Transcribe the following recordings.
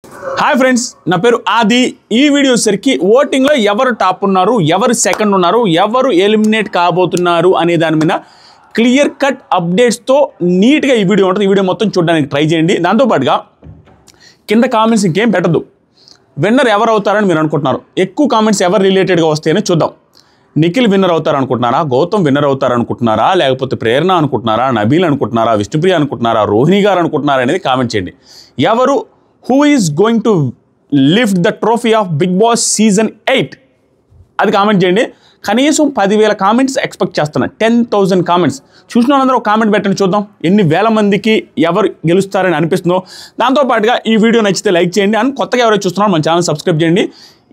Hi friends, నా పేరు ఆది. ఈ వీడియో సరికి ఓటింగ్లో ఎవరు టాప్ ఉన్నారు, ఎవరు సెకండ్ ఉన్నారు, ఎవరు ఎలిమినేట్ కాబోతున్నారు అనే దాని మీద క్లియర్ కట్ అప్డేట్స్తో నీట్గా ఈ వీడియో ఉంటుంది. ఈ వీడియో మొత్తం చూడడానికి ట్రై చేయండి. దాంతోపాటుగా కింద కామెంట్స్ ఇంకేం పెట్టద్దు. విన్నర్ ఎవరు అవుతారని మీరు అనుకుంటున్నారు? ఎక్కువ కామెంట్స్ ఎవరు రిలేటెడ్గా వస్తాయని చూద్దాం. నిఖిల్ విన్నర్ అవుతారనుకుంటున్నారా, గౌతమ్ విన్నర్ అవుతారనుకుంటున్నారా, లేకపోతే ప్రేరణ అనుకుంటున్నారా, నబీల్ అనుకుంటున్నారా, విష్ణుప్రియ అనుకుంటున్నారా, రోహిణి గారు అనుకుంటున్నారా అనేది కామెంట్ చేయండి. ఎవరు who is going to lift the trophy of Big Boss Season 8 అది కామెంట్ చేయండి. కనీసం 10,000 కామెంట్స్ ఎక్స్పెక్ట్ చేస్తున్నా. 10,000 కామెంట్స్ చూసిన వాళ్ళందరూ ఒక కామెంట్ పెట్టండి, చూద్దాం ఎన్ని వేల మందికి ఎవరు గెలుస్తారని అనిపిస్తుందో. దాంతోపాటుగా ఈ వీడియో నచ్చితే లైక్ చేయండి. అని కొత్తగా ఎవరైతే చూస్తున్నారో మన ఛానల్ సబ్స్క్రైబ్ చేయండి.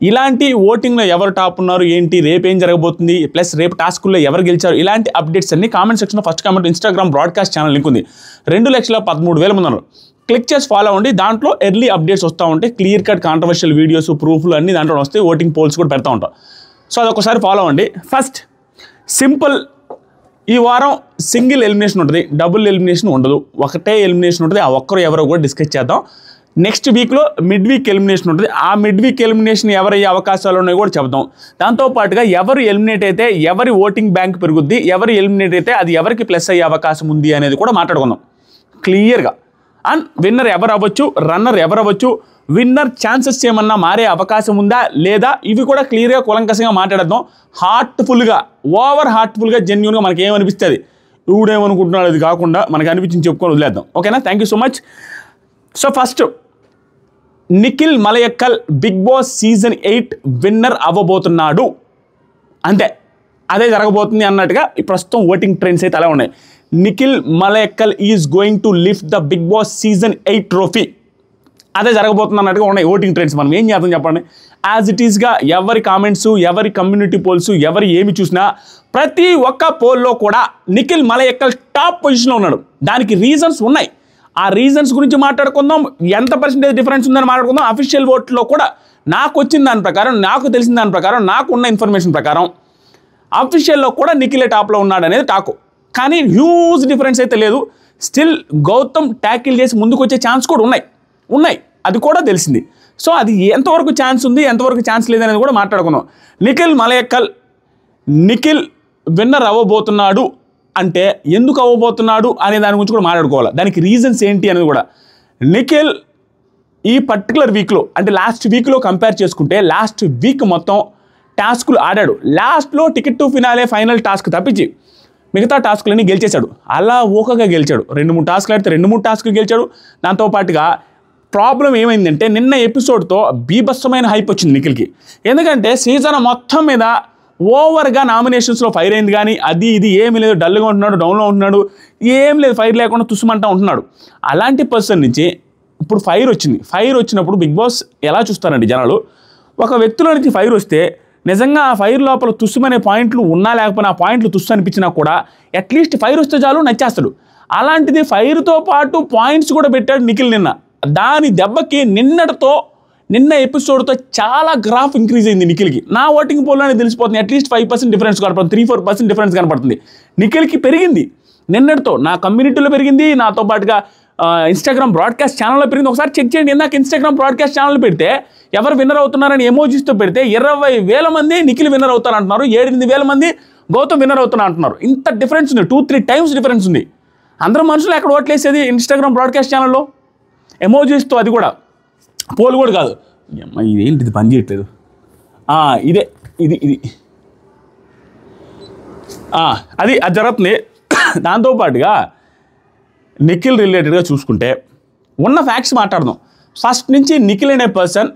ఇలాంటి ఓటింగ్లో ఎవరు టాప్ ఉన్నారు, ఏంటి, రేపు ఏం జరగబోతుంది, ప్లస్ రేపు టాస్కుల్లో ఎవరు గెలిచారు, ఇలాంటి అప్డేట్స్ అన్ని కామెంట్ సెక్షన్లో first comment Instagram broadcast channel link ఉంది. 2,13,000 మంది ఉన్నారు. క్లిక్ చేసి ఫాలో అవ్వండి. దాంట్లో ఎర్లీ అప్డేట్స్ వస్తూ ఉంటాయి. క్లియర్ కట్ కాంట్రవర్షియల్ వీడియోస్, ప్రూఫ్లు అన్నీ దాంట్లో వస్తాయి. ఓటింగ్ పోల్స్ కూడా పెడతా ఉంటాం. సో అదొకసారి ఫాలో అవ్వండి. ఫస్ట్ సింపుల్, ఈ వారం సింగిల్ ఎలిమినేషన్ ఉంటుంది, డబుల్ ఎలిమినేషన్ ఉండదు. ఒకటే ఎలిమినేషన్ ఉంటుంది. ఆ ఒక్కరు ఎవరో కూడా డిస్కస్ చేద్దాం. నెక్స్ట్ వీక్లో మిడ్ వీక్ ఎలిమినేషన్ ఉంటుంది. ఆ మిడ్ వీక్ ఎలిమినేషన్ ఎవరయ్యే అవకాశాలు ఉన్నాయో కూడా చెప్తాం. దాంతోపాటుగా ఎవరు ఎలిమినేట్ అయితే ఎవరి ఓటింగ్ బ్యాంక్ పెరుగుద్ది, ఎవరు ఎలిమినేట్ అయితే అది ఎవరికి ప్లస్ అయ్యే అవకాశం ఉంది అనేది కూడా మాట్లాడుకుందాం క్లియర్గా. అండ్ విన్నర్ ఎవరు అవ్వచ్చు, రన్నర్ ఎవరు అవ్వచ్చు, విన్నర్ ఛాన్సెస్ ఏమన్నా మారే అవకాశం ఉందా లేదా, ఇవి కూడా క్లియర్గా కూలంకషంగా మాట్లాడదాం. హార్ట్ఫుల్గా, ఓవర్ హార్ట్ఫుల్గా, జెన్యూన్గా మనకి ఏమనిపిస్తుంది, ఊడేమనుకుంటున్నాడు అది కాకుండా మనకు అనిపించింది చెప్పుకొని వదిలేద్దాం. ఓకేనా? Thank you so much. So first Nikhil Maliakkal Bigg Boss season 8 winner అవ్వబోతున్నాడు. అంతే, అదే జరగబోతుంది అన్నట్టుగా ప్రస్తుతం ఓటింగ్ ట్రెండ్స్ అయితే అలా ఉన్నాయి. Nikhil Malayakkal is going to lift the Bigg Boss season 8 trophy. అదే జరగబోతుంది అన్నట్టుగా ఉన్నాయి ఓటింగ్ ట్రెండ్స్. మనం ఏం చేద్దాం చెప్పండి. యాజ్ ఇట్ ఈస్గా ఎవరి కామెంట్స్, ఎవరి కమ్యూనిటీ పోల్స్, ఎవరి ఏమి చూసినా ప్రతి ఒక్క పోల్లో కూడా నిఖిల్ మలయక్కల్ టాప్ పొజిషన్లో ఉన్నాడు. దానికి రీజన్స్ ఉన్నాయి. ఆ రీజన్స్ గురించి మాట్లాడుకుందాం. ఎంత పర్సెంటేజ్ డిఫరెన్స్ ఉందని మాట్లాడుకుందాం. అఫీషియల్ ఓట్లో కూడా నాకు వచ్చిన దాని ప్రకారం, నాకు తెలిసిన దాని ప్రకారం, నాకు ఉన్న ఇన్ఫర్మేషన్ ప్రకారం అఫీషియల్లో కూడా నిఖిలే టాప్లో ఉన్నాడు అనేది టాకు. కానీ హ్యూజ్ డిఫరెన్స్ అయితే లేదు. స్టిల్ గౌతమ్ ట్యాకిల్ చేసి ముందుకు వచ్చే ఛాన్స్ కూడా ఉన్నాయి, అది కూడా తెలిసింది. సో అది ఎంతవరకు ఛాన్స్ ఉంది, ఎంతవరకు ఛాన్స్ లేదనేది కూడా మాట్లాడుకుందాం. నిఖిల్ మలయక్కల్, నిఖిల్ విన్నర్ అవ్వబోతున్నాడు అంటే ఎందుకు అవ్వబోతున్నాడు అనే దాని గురించి కూడా మాట్లాడుకోవాలి. దానికి రీజన్స్ ఏంటి అనేది కూడా. నిఖిల్ ఈ పర్టికులర్ వీక్లో, అంటే లాస్ట్ వీక్లో కంపేర్ చేసుకుంటే లాస్ట్ వీక్ మొత్తం టాస్కులు ఆడాడు. లాస్ట్లో ticket to finale final task తప్పించి మిగతా టాస్కులన్నీ గెలిచేశాడు. అలా ఊకగా గెలిచాడు. 2-3 టాస్కులు ఆడితే 2-3 టాస్కులు గెలిచాడు. దాంతోపాటుగా ప్రాబ్లం ఏమైందంటే నిన్న ఎపిసోడ్తో బీభత్సమైన హైప్ వచ్చింది నిఖిల్కి. ఎందుకంటే సీజన్ మొత్తం మీద ఓవర్గా నామినేషన్స్లో ఫైర్ అయింది, కానీ అది ఇది ఏమీ లేదు, డల్గా ఉంటున్నాడు, డౌన్లో ఉంటున్నాడు, ఏం లేదు, ఫైర్ లేకుండా తుస్సుమంటా ఉంటున్నాడు. అలాంటి పర్సన్ నుంచి ఇప్పుడు ఫైర్ వచ్చింది. ఫైర్ వచ్చినప్పుడు బిగ్ బాస్ ఎలా చూస్తారండి జనాలు, ఒక వ్యక్తిలో నుంచి ఫైర్ వస్తే నిజంగా ఆ ఫైర్ లోపల తుస్సుమనే పాయింట్లు ఉన్నా లేకపోయినా ఆ పాయింట్లు తుస్సు అనిపించినా కూడా అట్లీస్ట్ ఫైర్ వస్తే చాలు నచ్చేస్తాడు. అలాంటిది ఫైర్తో పాటు పాయింట్స్ కూడా పెట్టాడు నిఖిల్ నిన్న. దాని దెబ్బకి నిన్న ఎపిసోడ్తో చాలా గ్రాఫ్ ఇంక్రీజ్ అయింది నిఖిల్కి. నా ఓటింగ్ పోల్లోనే తెలిసిపోతుంది. అట్లీస్ట్ 5% డిఫరెన్స్ కనపడుతుంది, 3-4% డిఫరెన్స్ కనపడుతుంది. నిఖిల్కి పెరిగింది నిన్నటితో. నా కమ్యూనిటీలో పెరిగింది, నాతో పాటుగా ఇన్స్టాగ్రామ్ బ్రాడ్కాస్ట్ ఛానల్లో పెరిగింది. ఒకసారి చెక్ చేయండి. ఇందాక ఇన్స్టాగ్రామ్ బ్రాడ్కాస్ట్ ఛానల్ పెడితే ఎవరు విన్నర్ అవుతున్నారని ఎమోజీస్తో పెడితే 20,000 మంది నిఖిల్ విన్నర్ అవుతారు అంటున్నారు, 7-8,000 మంది గౌతమ్ విన్నర్ అవుతున్నారు అంటున్నారు. ఇంత డిఫరెన్స్ ఉంది, 2-3 టైమ్స్ డిఫరెన్స్ ఉంది. అందరూ మనుషులు ఎక్కడ ఓట్లేసేది ఇన్స్టాగ్రామ్ బ్రాడ్కాస్ట్ ఛానల్లో ఎమోజీస్తో. అది కూడా పోల్ కూడా కాదు. ఇదేంటిది పని చేయట్లేదు, ఇదే ఇది అది జరుగుతుంది. దాంతోపాటుగా నిఖిల్ రిలేటెడ్గా చూసుకుంటే ఉన్న ఫ్యాక్ట్స్ మాట్లాడదాం. ఫస్ట్ నుంచి నిఖిల్ అనే పర్సన్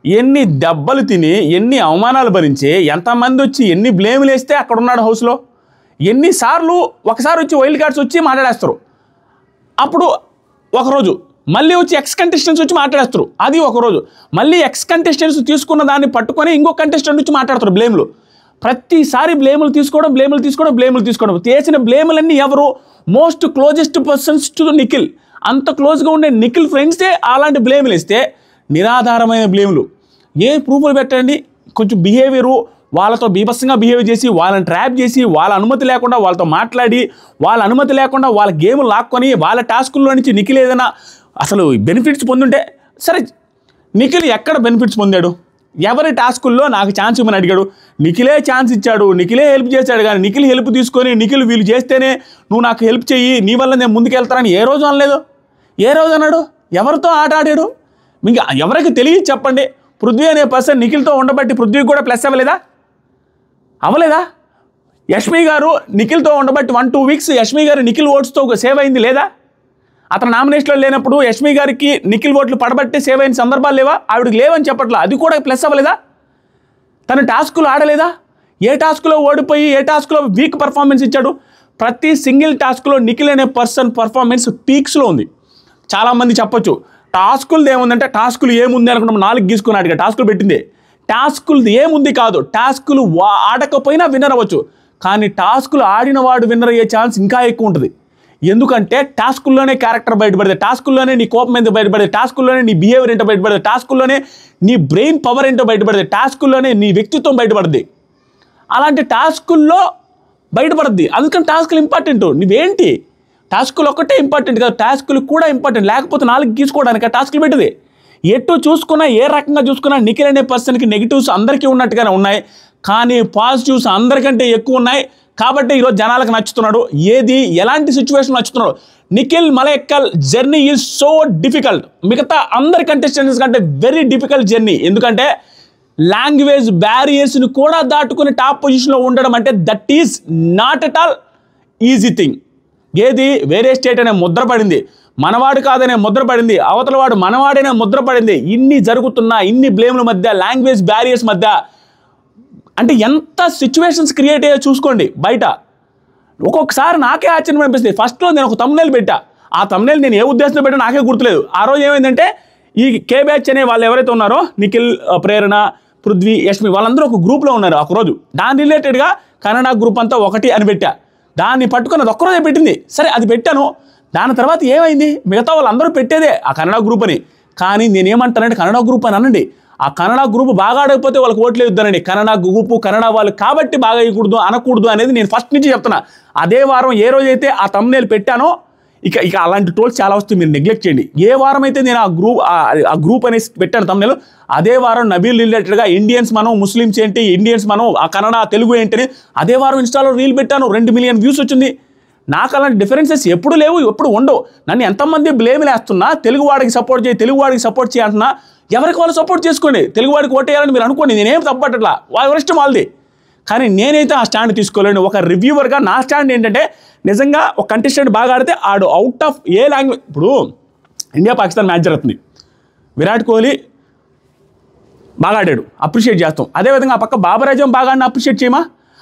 ఎన్ని దెబ్బలు తిని, ఎన్ని అవమానాలు భరించి, ఎంతమంది వచ్చి ఎన్ని బ్లేములు వేస్తే అక్కడ ఉన్నాడు హౌస్లో. ఎన్నిసార్లు ఒకసారి వచ్చి వైల్డ్ కార్డ్స్ వచ్చి మాట్లాడేస్తారు, అప్పుడు ఒకరోజు మళ్ళీ వచ్చి ఎక్స్ కంటెస్టెంట్స్ వచ్చి మాట్లాడేస్తారు, అది ఒకరోజు. మళ్ళీ ఎక్స్ కంటెస్టెంట్స్ తీసుకున్న దాన్ని పట్టుకొని ఇంకో కంటెస్టెంట్ వచ్చి మాట్లాడతారు బ్లేములు. ప్రతిసారి బ్లేములు తీసుకోవడం. చేసిన బ్లేములన్నీ ఎవరు? Most closest persons to Nikhil. అంత క్లోజ్గా ఉండే నిఖిల్ ఫ్రెండ్సే అలాంటి బ్లేములు ఇస్తే నిరాధారమైన బ్లేములు. ఏ ప్రూఫ్లు పెట్టండి. కొంచెం బిహేవియరు వాళ్ళతో బీభత్సంగా బిహేవ్ చేసి, వాళ్ళని ట్రాప్ చేసి, వాళ్ళ అనుమతి లేకుండా వాళ్ళతో మాట్లాడి, వాళ్ళ అనుమతి లేకుండా వాళ్ళ గేమ్ లాక్కొని వాళ్ళ టాస్కుల్లో నుంచి నిఖిల్ ఏదైనా అసలు బెనిఫిట్స్ పొందుంటే సరే, నిఖిల్ ఎక్కడ బెనిఫిట్స్ పొందాడు? ఎవరి టాస్కుల్లో నాకు ఛాన్స్ ఇవ్వమని అడిగాడు? నిఖిలే ఛాన్స్ ఇచ్చాడు, నిఖిలే హెల్ప్ చేశాడు. కానీ నిఖిల్ హెల్ప్ తీసుకొని నిఖిల్ వీళ్ళు చేస్తేనే నువ్వు నాకు హెల్ప్ చెయ్యి, నీ వల్ల నేను ముందుకెళ్తానని ఏ రోజు అనలేదు. ఏ రోజు అన్నాడు? ఎవరితో ఆట ఆడాడు? మీకు ఎవరికి తెలియదు చెప్పండి. పృథ్వీ అనే పర్సన్ నిఖిల్తో ఉండబట్టి పృథ్వీకి కూడా ప్లస్ అవ్వలేదా? యష్మి గారు నిఖిల్తో ఉండబట్టి 1-2 వీక్స్ యష్మి గారు నిఖిల్ ఓట్స్తో సేవ్ అయింది లేదా? అతను నామినేషన్లో లేనప్పుడు యష్మి గారికి నిఖిల్ ఓట్లు పడబట్టి సేవ్ అయిన సందర్భాలు లేవా? ఆవిడకి లేవని చెప్పట్లా, అది కూడా ప్లస్ అవ్వలేదా? తన టాస్కులు ఆడలేదా? ఏ టాస్క్లో ఓడిపోయి ఏ టాస్క్లో వీక్ పర్ఫార్మెన్స్ ఇచ్చాడు? ప్రతి సింగిల్ టాస్క్లో నిఖిల్ అనే పర్సన్ పర్ఫార్మెన్స్ పీక్స్లో ఉంది. చాలామంది చెప్పొచ్చు టాస్కులు ఏముందంటే, టాస్కులు ఏముంది అనుకుంటాం, 4 గీసుకున్నాడుగా టాస్కులు పెట్టింది. టాస్కులు ఏముంది కాదు, టాస్కులు ఆడకపోయినా విన్నర్ అవ్వచ్చు. కానీ టాస్కులు ఆడిన వాడు విన్నర్ అయ్యే ఛాన్స్ ఇంకా ఎక్కువ ఉంటుంది. ఎందుకంటే టాస్కుల్లోనే క్యారెక్టర్ బయటపడదు, టాస్కుల్లోనే నీ కోపం ఎంత బయటపడదు, టాస్కుల్లోనే నీ బిహేవియర్ ఏంటో బయటపడదు, టాస్కుల్లోనే నీ బ్రెయిన్ పవర్ ఏంటో బయటపడదు, టాస్కుల్లోనే నీ వ్యక్తిత్వం బయటపడుద్ది. అలాంటి టాస్కుల్లో బయటపడుద్ది. అందుకని టాస్కులు ఇంపార్టెంట్. నువ్వేంటి టాస్కులు ఒక్కటే ఇంపార్టెంట్ కాదు, టాస్కులు కూడా ఇంపార్టెంట్. లేకపోతే 4 గీసుకోవడానికి ఆ టాస్కులు పెట్టింది. ఎటు చూసుకున్నా ఏ రకంగా చూసుకున్నా నిఖిల్ అనే పర్సన్కి నెగిటివ్స్ అందరికీ ఉన్నట్టుగానే ఉన్నాయి, కానీ పాజిటివ్స్ అందరికంటే ఎక్కువ ఉన్నాయి. కాబట్టి ఈరోజు జనాలకు నచ్చుతున్నాడు. ఏది ఎలాంటి సిచ్యువేషన్ నచ్చుతున్నాడు? Nikhil Maliakkal journey is so difficult. మిగతా అందరి కంటెస్టెంట్స్ కంటే వెరీ డిఫికల్ట్ జర్నీ. ఎందుకంటే లాంగ్వేజ్ బ్యారియర్స్ని కూడా దాటుకుని టాప్ పొజిషన్లో ఉండడం అంటే that is not at all easy thing. ఏది వేరే స్టేట్ అనే ముద్ర పడింది, మనవాడు కాదనే ముద్ర పడింది, అవతలవాడు మనవాడనే ముద్ర పడింది. ఇన్ని జరుగుతున్నా, ఇన్ని బ్లేమ్ల మధ్య, లాంగ్వేజ్ బ్యారియర్స్ మధ్య అంటే ఎంత సిచ్యువేషన్స్ క్రియేట్ అయ్యో చూసుకోండి. బయట ఒక్కొక్కసారి నాకే ఆశ్చర్యం అనిపిస్తుంది. ఫస్ట్లో నేను ఒక thumbnail పెట్టా, ఆ thumbnail నేను ఏ ఉద్దేశంతో పెట్టా నాకే గుర్తులేదు. ఆ రోజు ఏమైందంటే ఈ కే బ్యాచ్ అనే వాళ్ళు ఎవరైతే ఉన్నారో నిఖిల్, ప్రేరణ, పృథ్వీ, యష్మి వాళ్ళందరూ ఒక గ్రూప్లో ఉన్నారు. ఒకరోజు దాని రిలేటెడ్గా కన్నడ గ్రూప్ అంతా ఒకటి అని పెట్టా. దాన్ని పట్టుకుని అది ఒక్కరోజే పెట్టింది. సరే అది పెట్టాను. దాని తర్వాత ఏమైంది, మిగతా వాళ్ళందరూ పెట్టేదే ఆ కన్నడ గ్రూప్ అని. కానీ నేనేమంటానంటే కన్నడ గ్రూప్ అని అనండి, ఆ కన్నడ గ్రూప్ బాగా ఆడకపోతే వాళ్ళకి ఓట్లు ఇద్దానండి. కన్నడ గ్రూపు కన్నడ వాళ్ళు కాబట్టి బాగా వేయకూడదు అనకూడదు అనేది నేను ఫస్ట్ నుంచి చెప్తున్నా. అదే వారం ఏ రోజైతే ఆ thumbnail పెట్టానో ఇక అలాంటి టోల్స్ చాలా వస్తాయి, మీరు నెగ్లెక్ట్ చేయండి. ఏ వారం అయితే నేను ఆ గ్రూప్ అనేసి పెట్టాను thumbnail, అదే వారం నబీల్ రిలేటెడ్గా ఇండియన్స్ మనం, ముస్లిమ్స్ ఏంటి, ఇండియన్స్ మనం, ఆ కన్నడ తెలుగు ఏంటని అదే వారం ఇన్స్టాలో రీల్ పెట్టాను. 2 మిలియన్ వ్యూస్ వచ్చింది. నాకు అలాంటి డిఫరెన్సెస్ ఎప్పుడు లేవు, ఎప్పుడు ఉండవు. నన్ను ఎంతమంది బ్లేమ్లు వేస్తున్నా, తెలుగువాడికి సపోర్ట్ చేయి, తెలుగువాడికి సపోర్ట్ చేయి అంటున్నా. ఎవరికి వాళ్ళు సపోర్ట్ చేసుకోండి, తెలుగువాడికి ఓటేయాలని మీరు అనుకోండి, నేనేం తప్పట్లా, వాళ్ళ ఇష్టం వాళ్ళది. కానీ నేనైతే ఆ స్టాండ్ తీసుకోలేను. ఒక రివ్యూవర్గా నా స్టాండ్ ఏంటంటే, నిజంగా ఒక కంటెస్టెంట్ బాగా ఆడితే ఆడు అవుట్ ఆఫ్ ఏ లాంగ్వేజ్, ఇప్పుడు ఇండియా పాకిస్తాన్ మ్యాచ్ జరుగుతుంది, విరాట్ కోహ్లీ బాగా ఆడాడు, అప్రిషియేట్ చేస్తాం. అదేవిధంగా ఆ పక్క బాబర్ అజమ్ బాగా ఆడినా అప్రిషియేట్ చేయమా?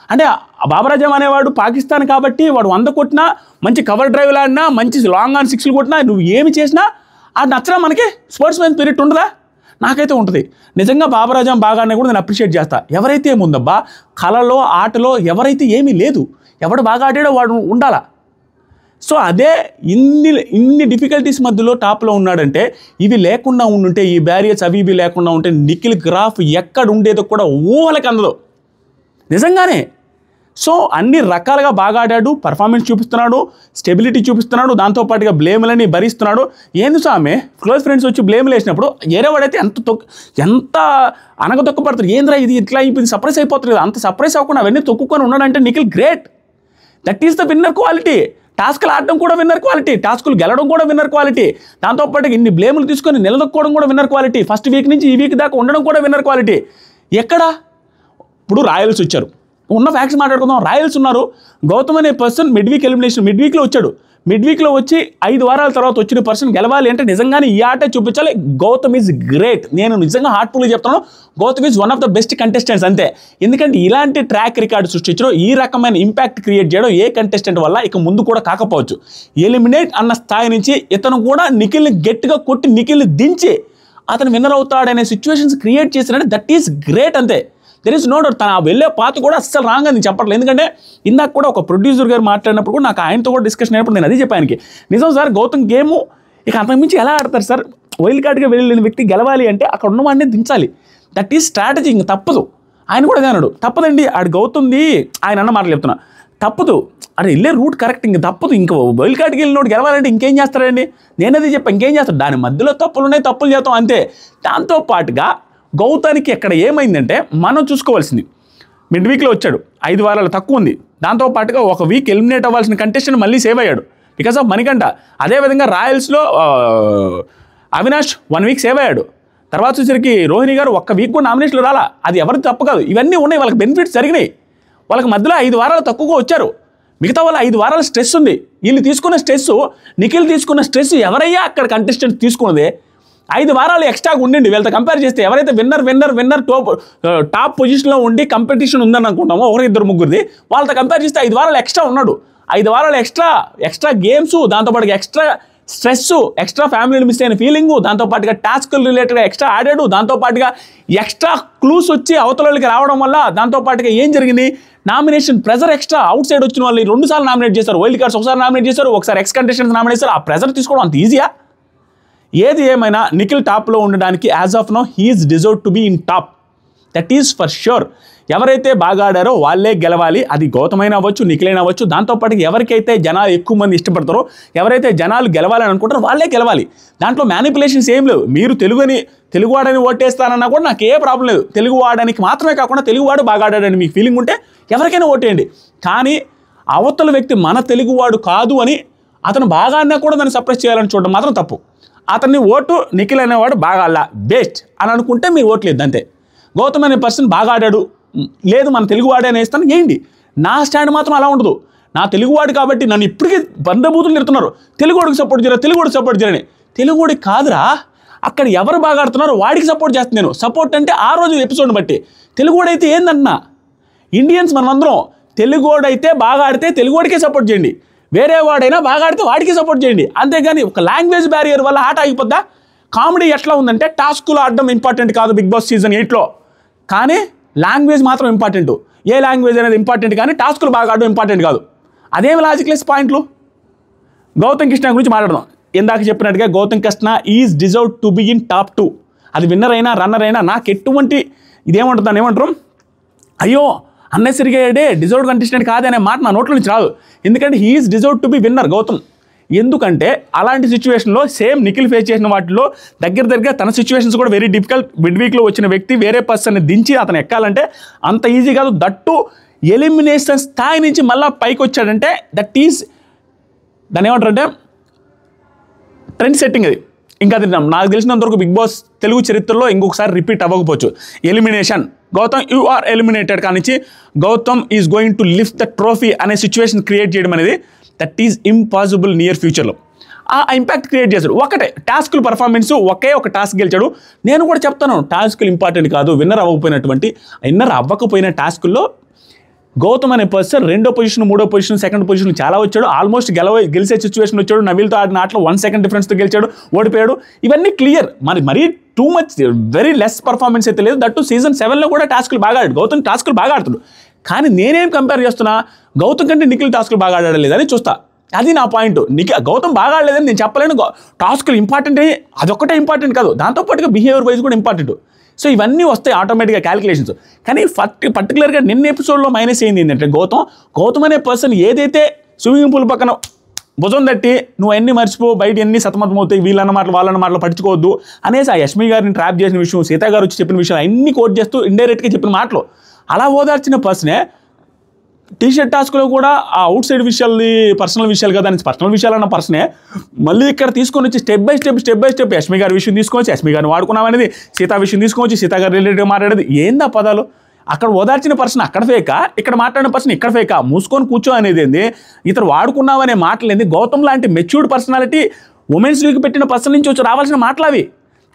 అంటే ఆ బాబర్ అజమ్ అనేవాడు పాకిస్తాన్ కాబట్టి వాడు 100 కొట్టినా, మంచి కవర్ డ్రైవ్లు ఆడినా, మంచి లాంగ్ ఆన్ 6లు కొట్టినా, నువ్వు ఏమి చేసినా అది నచ్చడం మనకి స్పోర్ట్స్ మ్యాన్ స్పిరిట్ ఉండదా? నాకైతే ఉంటుంది. నిజంగా బాబర్ అజమ్ బాగా ఆడినా కూడా నేను అప్రిషియేట్ చేస్తా. ఎవరైతే ఏముందబ్బా కళలో, ఆటలో ఎవరైతే ఏమీ లేదు, ఎవడు బాగా ఆడాడో వాడు ఉండాలా. సో అదే ఇన్ని డిఫికల్టీస్ మధ్యలో టాప్లో ఉన్నాడంటే, ఇవి లేకుండా ఉండుంటే, ఈ బ్యారియర్స్ అవి ఇవి లేకుండా ఉంటే నిఖిల్ గ్రాఫ్ ఎక్కడ ఉండేదో కూడా ఊహలకి అందదు నిజంగానే. సో అన్ని రకాలుగా బాగా ఆడాడు, పర్ఫార్మెన్స్ చూపిస్తున్నాడు, స్టెబిలిటీ చూపిస్తున్నాడు, దాంతోపాటుగా బ్లేములని భరిస్తున్నాడు. ఏంది సామె క్లోజ్ ఫ్రెండ్స్ వచ్చి బ్లేములు వేసినప్పుడు ఏరేవాడైతే ఎంత అనగదొక్కపడుతుంది, ఏంద్రా ఇది ఇట్లా అయిపోయింది, సర్ప్రైజ్ అయిపోతుంది. అంత సర్ప్రైజ్ అవ్వకుండా అవన్నీ తొక్కుకొని ఉన్నాడంటే Nikhil great. That is the winner quality. టాస్కులు ఆడడం కూడా విన్నర్ క్వాలిటీ, టాస్కులు గెలవడం కూడా విన్నర్ క్వాలిటీ, దాంతోపాటు ఇన్ని బ్లేములు తీసుకొని నిలదొక్కోవడం కూడా విన్నర్ క్వాలిటీ, ఫస్ట్ వీక్ నుంచి ఈ వీక్ దాకా ఉండడం కూడా విన్నర్ క్వాలిటీ. ఎక్కడ ఇప్పుడు రాయల్స్ వచ్చారు, ఉన్న ఫ్యాక్ట్స్ మాట్లాడుకుందాం. రాయల్స్ ఉన్నారు, గౌతమ్ అనే పర్సన్ మిడ్ వీక్లో వచ్చాడు. మిడ్ వీక్లో వచ్చి 5 వారాల తర్వాత వచ్చిన పర్సన్ గెలవాలి అంటే నిజంగానే ఈ ఆటే చూపించాలి. Gautam is great. నేను నిజంగా హార్ట్ఫుల్గా చెప్తాను, Gautam is one of the best contestants అంతే. ఎందుకంటే ఇలాంటి ట్రాక్ రికార్డు సృష్టించడం, ఈ రకమైన ఇంపాక్ట్ క్రియేట్ చేయడం ఏ కంటెస్టెంట్ వల్ల ఇక ముందు కూడా కాకపోవచ్చు. ఎలిమినేట్ అన్న స్థాయి నుంచి ఇతను కూడా నిఖిల్ని గట్టిగా కొట్టి నిఖిల్ని దించి అతను విన్నర్ అవుతాడనే సిచ్యువేషన్స్ క్రియేట్ చేసినట్టు దట్ ఈస్ గ్రేట్ అంతే. There is no doubt. తన వెళ్ళే పాత కూడా అస్సలు రాంగ్ అని చెప్పట్లేదు. ఎందుకంటే ఇందాక కూడా ఒక ప్రొడ్యూసర్ గారు మాట్లాడినప్పుడు కూడా నాకు ఆయనతో కూడా డిస్కషన్ అయినప్పుడు నేను అది చెప్పాను, నిజం సార్ గౌతమ్ గేము ఇక అంతకుమించి ఎలా ఆడతారు సార్, వైల్డ్ కార్డ్గా వెళ్ళిన వ్యక్తి గెలవాలి అంటే అక్కడ ఉన్నవాడిని దించాలి. దట్ ఈస్ స్ట్రాటజీ, ఇంక తప్పదు. ఆయన కూడా అదే అన్నాడు, తప్పదండి ఆడు గౌతమ్ది ఆయన అన్న మాటలు చెప్తున్నా, తప్పదు. అరే వెళ్ళే రూట్ కరెక్ట్, ఇంక తప్పదు. ఇంక వైల్డ్ కార్డ్కి వెళ్ళినోడు గెలవాలంటే ఇంకేం చేస్తారండి? నేనది చెప్పా, ఇంకేం చేస్తాడు? దాని మధ్యలో తప్పులు ఉన్నాయి, తప్పులు చేస్తాం అంతే. దాంతోపాటుగా గౌతానికి ఎక్కడ ఏమైందంటే మనం చూసుకోవాల్సింది, మిడ్ వీక్లో వచ్చాడు, 5 వారాలు తక్కువ ఉంది. దాంతోపాటుగా ఒక వీక్ ఎలిమినేట్ అవ్వాల్సిన కంటెస్టెంట్ మళ్ళీ సేవ్ అయ్యాడు బికాస్ ఆఫ్ మణికంఠ. అదేవిధంగా రాయల్స్లో అవినాష్ 1 వీక్ సేవ్ అయ్యాడు. తర్వాత వచ్చేసరికి రోహిణి గారు 1 వీక్ కూడా నామినేషన్లో రాలా. అది ఎవరికి తప్పు కాదు, ఇవన్నీ ఉన్నాయి, వాళ్ళకి బెనిఫిట్స్ జరిగినాయి. వాళ్ళకి మధ్యలో 5 వారాలు తక్కువగా వచ్చారు, మిగతా వాళ్ళ 5 వారాల స్ట్రెస్ ఉంది. వీళ్ళు తీసుకున్న స్ట్రెస్, నిఖిల్ తీసుకున్న స్ట్రెస్ ఎవరయ్యా అక్కడ కంటెస్టెంట్ తీసుకున్నదే? 5 వారాలు ఎక్స్ట్రాగా ఉండండి. వీళ్ళతో కంపేర్ చేస్తే ఎవరైతే విన్నర్ టాప్ పొజిషన్లో ఉండి కంపిటీషన్ ఉందని అనుకుంటామో 1-2 ముగ్గురిది, వాళ్ళతో కంపేర్ చేస్తే 5 వారాలు ఎక్స్ట్రా ఉన్నాడు. 5 వారాలు ఎక్స్ట్రా గేమ్స్, దాంతోపాటుగా ఎక్స్ట్రా స్ట్రెస్, ఎక్స్ట్రా ఫ్యామిలీని మిస్ అయిన ఫీలింగు, దాంతోపాటుగా టాస్కులు రిలేటెడ్గా ఎక్స్ట్రా ఆడాడు, దాంతోపాటుగా ఎక్స్ట్రా క్లూస్ వచ్చి అవతలకి రావడం వల్ల దాంతోపాటుగా ఏం జరిగింది, nomination pressure extra. Out side వచ్చిన వాళ్ళు 2 సార్లు నామినేట్ చేశారు, వైల్డ్ కార్డ్స్ ఒకసారి నామినేట్ చేశారు, ఒకసారి ఎక్స్ కంటెస్టెంట్స్ నామినేట్ చేశారు. ఆ ప్రెజర్ తీసుకోవడం అంత ఈజీయా? ఏది ఏమైనా నిఖిల్ టాప్లో ఉండడానికి as of now he is deserve to be in top, that is for sure. ఎవరైతే బాగా ఆడారో వాళ్ళే గెలవాలి. అది గౌతమైన అవ్వచ్చు, నిఖిలైన అవ్వచ్చు. దాంతోపాటు ఎవరికైతే జనాలు ఎక్కువ మంది ఇష్టపడతారో, ఎవరైతే జనాలు గెలవాలని అనుకుంటారో వాళ్ళే గెలవాలి. దాంట్లో మ్యానిపులేషన్స్ ఏం లేవు. మీరు తెలుగువాడని ఓటేస్తానన్నా కూడా నాకు ఏ ప్రాబ్లం లేదు. తెలుగువాడానికి మాత్రమే కాకుండా తెలుగువాడు బాగా ఆడాడని మీకు ఫీలింగ్ ఉంటే ఎవరికైనా ఓటేయండి. కానీ అవతల వ్యక్తి మన తెలుగువాడు కాదు అని అతను బాగా ఆడినా కూడా దాన్ని సప్రెస్ చేయాలని చూడడం మాత్రం తప్పు. అతన్ని ఓటు నిఖిల్ అనేవాడు బాగా ఆడలా బెస్ట్ అని అనుకుంటే మీరు ఓట్లేదు అంతే. గౌతమ్ అనే పర్సన్ బాగా ఆడాడు, లేదు మన తెలుగువాడే అని వేస్తాను వేయండి. నా స్టాండ్ మాత్రం అలా ఉండదు. నా తెలుగువాడు కాబట్టి నన్ను ఇప్పటికీ బంధభూతులు తిడుతున్నారు, తెలుగువాడికి సపోర్ట్ చేయరా, తెలుగువాడికి సపోర్ట్ చేయరని. తెలుగువాడికి కాదురా, అక్కడ ఎవరు బాగా ఆడుతున్నారో వాడికి సపోర్ట్ చేస్తాను నేను. సపోర్ట్ అంటే ఆ రోజు ఎపిసోడ్ని బట్టి. తెలుగువాడైతే ఏందన్నా, ఇండియన్స్ మనందరం తెలుగువాడైతే బాగా ఆడితే తెలుగువాడికే సపోర్ట్ చేయండి, వేరే వాడైనా బాగా ఆడితే వాడికి సపోర్ట్ చేయండి. అంతేగాని ఒక లాంగ్వేజ్ బ్యారియర్ వల్ల ఆట ఆగిపోద్దా? కామెడీ ఎట్లా ఉందంటే టాస్కులు ఆడడం ఇంపార్టెంట్ కాదు బిగ్ బాస్ సీజన్ 8లో, కానీ లాంగ్వేజ్ మాత్రం ఇంపార్టెంట్. ఏ లాంగ్వేజ్ అనేది ఇంపార్టెంట్ కానీ టాస్కులు బాగా ఆడడం ఇంపార్టెంట్ కాదు. అదేమి లాజిక్లెస్ పాయింట్లు. గౌతమ్ కృష్ణ గురించి మాట్లాడదాం. ఇందాక చెప్పినట్టుగా Gautam Krishna is deserve to be in top 2. అది విన్నర్ అయినా రన్నర్ అయినా నాకు ఎటువంటి ఇదేమంటుంది, దాన్ని ఏమంటారు, అయ్యో అన్నెసరిగా డిజర్వ్డ్ కంటెస్టెంట్ కాదనే మాట నా నోట్లో నుంచి రాదు. ఎందుకంటే he is deserve to be winner Gautam. ఎందుకంటే అలాంటి సిచ్యువేషన్లో సేమ్ నిఖిల్ ఫేస్ చేసిన వాటిలో దగ్గర తన సిచ్యువేషన్స్ కూడా వెరీ డిఫికల్ట్. మిడ్ వీక్లో వచ్చిన వ్యక్తి వేరే పర్సన్ని దించి అతను ఎక్కాలంటే అంత ఈజీ కాదు. దట్టు ఎలిమినేషన్ స్థాయి నుంచి మళ్ళీ పైకి వచ్చాడంటే దట్ ఈజ్ దాన్ని ఏమంటారంటే ట్రెండ్ సెట్టింగ్. అది ఇంకా అది నాకు తెలిసినంతవరకు బిగ్ బాస్ తెలుగు చరిత్రలో ఇంకొకసారి రిపీట్ అవ్వకపోవచ్చు. Elimination Gautham you are eliminated కానించి Gautham is going to lift the trophy అనే సిచ్యువేషన్ క్రియేట్ చేయడం అనేది దట్ ఈజ్ ఇంపాసిబుల్ నియర్ ఫ్యూచర్లో. ఆ ఇంపాక్ట్ క్రియేట్ చేశాడు. ఒకటే టాస్కుల పర్ఫార్మెన్స్, ఒకే ఒక టాస్క్ గెలిచాడు. నేను కూడా చెప్తాను టాస్కులు ఇంపార్టెంట్ కాదు. విన్నర్ అవ్వకపోయిన టాస్కుల్లో గౌతమ్ అనే పర్సన్ 2వ పొజిషన్, 3వ పొజిషన్, 2nd పొజిషన్ చాలా వచ్చాడు. ఆల్మోస్ట్ గెలిచే సిచ్యువేషన్ వచ్చాడు. నవీల్తో ఆడిన ఆటలో 1 సెకండ్ డిఫరెన్స్తో గెలిచాడు, ఓడిపోయాడు. ఇవన్నీ క్లియర్. మరీ too much very less performance అయితే లేదు. దట్టు సీజన్ 7లో కూడా టాస్కులు బాగా ఆడాడు. గౌతమ్ టాస్కులు బాగా ఆడుతాడు. కానీ నేనేం కంపేర్ చేస్తున్నా, గౌతమ్ కంటే నిఖిల్ టాస్కులు బాగా ఆడలేదని చూస్తా. అది నా పాయింట్. గౌతమ్ బాగా ఆడలేదని నేను చెప్పలేను. టాస్కులు ఇంపార్టెంట్, అదొక్కటే ఇంపార్టెంట్ కాదు, దాంతోపాటుగా బిహేవియర్ వైజ్ కూడా ఇంపార్టెంట్. సో ఇవన్నీ వస్తాయి ఆటోమేటిక్గా క్యాలిక్యులేషన్స్. కానీ పర్టికులర్గా నిన్న ఎపిసోడ్లో మైనస్ అయింది ఏంటంటే గౌతమ్ అనే పర్సన్ ఏదైతే స్విమ్మింగ్ పూల్ పక్కన భుజం తట్టి నువ్వు అన్నీ మర్చిపో, బయట ఎన్ని సతమతం అవుతాయి, వీళ్ళన్న మాటలు వాళ్ళన్న మాటలు పట్టించుకోవద్దు అనేసి ఆ యష్మి గారిని ట్రాప్ చేసిన విషయం, సీతా గారు వచ్చి చెప్పిన విషయం అన్ని కోట్ చేస్తూ ఇండైరెక్ట్గా చెప్పిన మాటలు అలా ఓదార్చిన పర్సనే టీషర్ట్ టాస్క్లో కూడా ఆ అవుట్ సైడ్ విషయాలు, పర్సనల్ విషయాలు కదా అని పర్సనల్ విషయాలన్న పర్సనే మళ్ళీ ఇక్కడ తీసుకొని వచ్చి స్టెప్ బై స్టెప్ యష్మి గారి విషయం తీసుకోవచ్చు, యష్మి గారిని వాడుకున్నాం అనేది, సీతా విషయం తీసుకోవచ్చు, సీతా గారి రిలేటెడ్గా మాట్లాడేది ఏందా పదాలు. అక్కడ ఓదార్చిన పర్సన్ అక్కడ ఫేకా, ఇక్కడ మాట్లాడిన పర్సన్ ఇక్కడ ఫేకా, మూసుకొని కూర్చో అనేది ఏంది, ఇతరు వాడుకున్నామనే మాటలు ఏంది. గౌతమ్ లాంటి మెచ్యూర్డ్ పర్సనాలిటీ ఉమెన్స్ లీగ్ పెట్టిన పర్సన్ నుంచి వచ్చి రావాల్సిన మాటలు అవి.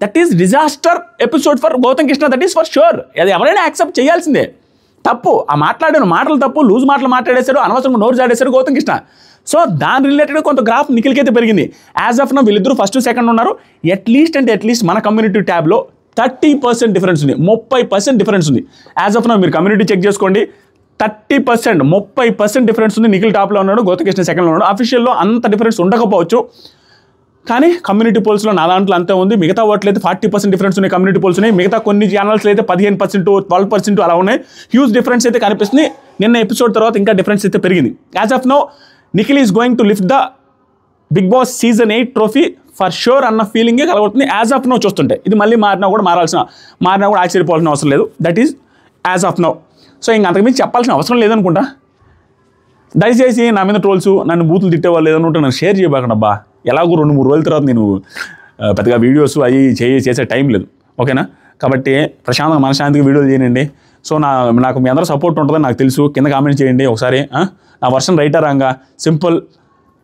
That is disaster episode for Gautam Krishna, that is for sure. అది ఎవరైనా యాక్సెప్ట్ చేయాల్సిందే. తప్పు, ఆ మాట్లాడిన మాటలు తప్పు, లూజ్ మాటలు మాట్లాడేశారు, అనవసరంగా నోరు జాడేశారు గౌతమ్ కృష్ణ. సో దాని రిలేటెడ్గా కొంత గ్రాఫ్ నిఖిల్కైతే పెరిగింది. యాజ్ ఆఫ్ నౌ వీళ్ళిద్దరూ 1st, 2nd ఉన్నారు. అట్లీస్ట్ మన కమ్యూనిటీ ట్యాబ్లో 30% డిఫరెన్స్ ఉంది, 30% డిఫరెన్స్ ఉంది. యాజ్ ఆఫ్ నౌ మీరు కమ్యూనిటీ చెక్ చేసుకోండి, 30% డిఫరెన్స్ ఉంది. నిఖిల్ టాప్లో ఉన్నాడు, గౌతమ్ కృష్ణ 2nd ఉన్నాడు. అఫీషియల్లో అంత డిఫరెన్స్ ఉండకపోవచ్చు. కానీ కమ్యూనిటీ పోల్స్లో నా దాంట్లో అంతే ఉంది. మిగతా వాటిలో అయితే 40% డిఫరెన్స్ ఉన్నాయి, కమ్యూనిటీ పోల్స్ ఉన్నాయి. మిగతా కొన్ని ఛానల్స్లో అయితే 15%, 12% అలా ఉన్నాయి. హ్యూజ్ డిఫరెన్స్ అయితే కనిపిస్తుంది. నిన్న ఎపిసోడ్ తర్వాత ఇంకా డిఫరెన్స్ అయితే పెరిగింది. As of now Nikhil is going to lift the Bigg Boss season 8 trophy for sure అన్న ఫీలింగే కలగవుతుంది యాజ్ ఆఫ్ నో చూస్తుంటే. ఇది మళ్ళీ మారినా కూడా ఆశ్చర్యపోవాల్సిన అవసరం లేదు. That is as of now. So ఇంక అంతకుమించి చెప్పాల్సిన అవసరం లేదనుకుంటా. దయచేసి నా మీద ట్రోల్స్, నన్ను బూతులు తిట్టేవాళ్ళు లేదనుకుంటే నన్ను షేర్ చేయబాకండి అబ్బా. ఎలాగో 2-3 రోజుల తర్వాత నేను పెద్దగా వీడియోస్ అవి చేసే టైం లేదు, ఓకేనా? కాబట్టి ప్రశాంతంగా మనశ్శాంతిగా వీడియోలు చేయండి. సో నాకు మీ అందరూ సపోర్ట్ ఉంటుందని నాకు తెలుసు. కింద కామెంట్ చేయండి ఒకసారి. నా వర్షన్ రైటర్ రంగా సింపుల్.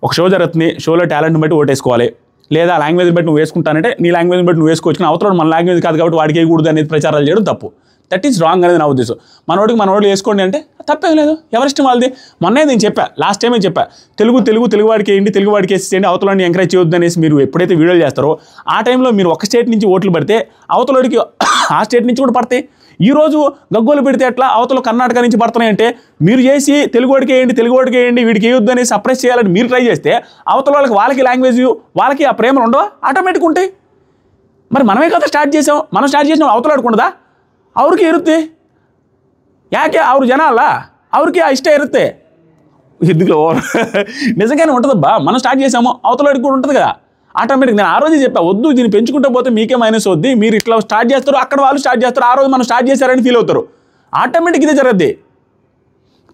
ఒక షో జరుగుతుంది, షోలో టాలెంట్ని బట్టి ఓటేసుకోవాలి. లేదా లాంగ్వేజ్ని బట్టి నువ్వు వేసుకుంటానంటే నీ లాంగ్వేజ్ని బట్టి నువ్వు వేసుకోవచ్చు. అవతల మన లాంగ్వేజ్ కాదు కాబట్టి వాడికి వేయకూడదు అనేది ప్రచారాలు చేయడం తప్పు. దట్ ఈస్ రాంగ్ అనేది నా ఉద్దేశం. మనోడు వేసుకోండి అంటే తప్పేం లేదు, ఎవరిష్టం వాళ్ళది. మొన్నే నేను చెప్పా, లాస్ట్ టైమే చెప్పా, తెలుగువాడికి వేయండి, తెలుగువాడికి వేసేయండి, అవతలని ఎంకరేజ్ చేయొద్దు అనేసి మీరు ఎప్పుడైతే వీడియోలు చేస్తారో ఆ టైంలో మీరు ఒక స్టేట్ నుంచి ఓట్లు పడితే అవతలడికి ఆ స్టేట్ నుంచి కూడా పడతాయి. ఈరోజు గగ్గోలు పెడితే ఎట్లా అవతల కర్ణాటక నుంచి పడుతున్నాయంటే మీరు చేసి తెలుగువాడికి వేయండి వీడికి వేయొద్దు అనేసి సప్రెస్ చేయాలని మీరు ట్రై చేస్తే అవతల వాళ్ళకి లాంగ్వేజ్ వాళ్ళకి ఆ ప్రేమలు ఉండవు, ఆటోమేటిక్ ఉంటాయి. మరి మనమే కదా స్టార్ట్ చేసాం, మనం స్టార్ట్ చేసినాం, అవతల ఆడుకుంటుందా? ಅವ್ರಿಗೆ ಇರುತ್ತೆ. ಯಾಕೆ ಅವ್ರ ಜನ ಅಲ್ಲ, ಅವ್ರಿಗೆ ಇಷ್ಟ ಇರುತ್ತೆ. ఎందుకు నిజంగానే ఉంటుందబ్బా. మనం స్టార్ట్ చేసాము, అవతలడికి కూడా ఉంటుంది కదా ఆటోమేటిక్. నేను ఆ రోజే చెప్పా, వద్దు దీన్ని పెంచుకుంటూ పోతే మీకే మైనస్ వద్ది. మీరు ఇట్లా స్టార్ట్ చేస్తారు, అక్కడ వాళ్ళు స్టార్ట్ చేస్తారు, ఆ రోజు మనం స్టార్ట్ చేశారని ఫీల్ అవుతారు. ఆటోమేటిక్ ఇదే జరగద్ది.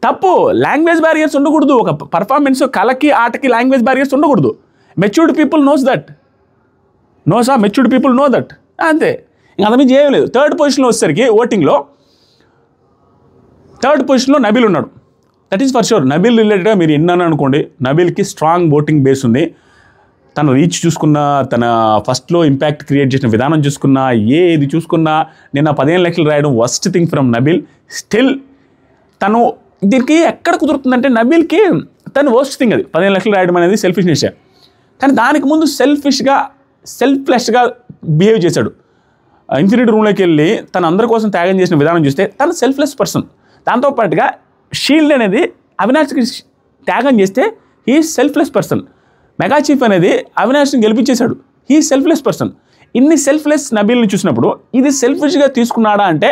తప్పు. లాంగ్వేజ్ బ్యారియర్స్ ఉండకూడదు. ఒక పర్ఫార్మెన్స్ కళకి ఆటకి లాంగ్వేజ్ బ్యారియర్స్ ఉండకూడదు. Matured people knows that. Matured people know that. అంతే, ఇంకా అంతమీ చేయలేదు. థర్డ్ పొజిషన్లో వచ్చేసరికి ఓటింగ్లో థర్డ్ పొజిషన్లో నబీల్ ఉన్నాడు. That is for sure. Nabeel రిలేటెడ్గా మీరు విన్నాను అనుకోండి, నబీల్కి స్ట్రాంగ్ ఓటింగ్ బేస్ ఉంది. తన రీచ్ చూసుకున్నా, తన ఫస్ట్లో ఇంపాక్ట్ క్రియేట్ చేసిన విధానం చూసుకున్నా, ఏది చూసుకున్నా, నిన్న 15 లక్షలు రాయడం worst thing from Nabeel. Still తను దీనికి ఎక్కడ కుదురుతుందంటే నబీల్కి తను వర్స్ట్ థింగ్ అది 15 లక్షలు రాయడం అనేది సెల్ఫిష్నెస్. కానీ దానికి ముందు సెల్ఫ్లెస్గా బిహేవ్ చేశాడు. ఇన్ఫినిటీ రూమ్లోకి వెళ్ళి తన అందరి కోసం త్యాగం చేసిన విధానం చూస్తే తను సెల్ఫ్లెస్ పర్సన్. దాంతోపాటుగా షీల్డ్ అనేది అవినాష్కి త్యాగం చేస్తే he selfless person. Mega chief అనేది అవినాష్ని గెలిపించేశాడు. He selfless person. ఇన్ని సెల్ఫ్లెస్ నబీల్ని చూసినప్పుడు ఇది సెల్ఫిష్గా తీసుకున్నాడా అంటే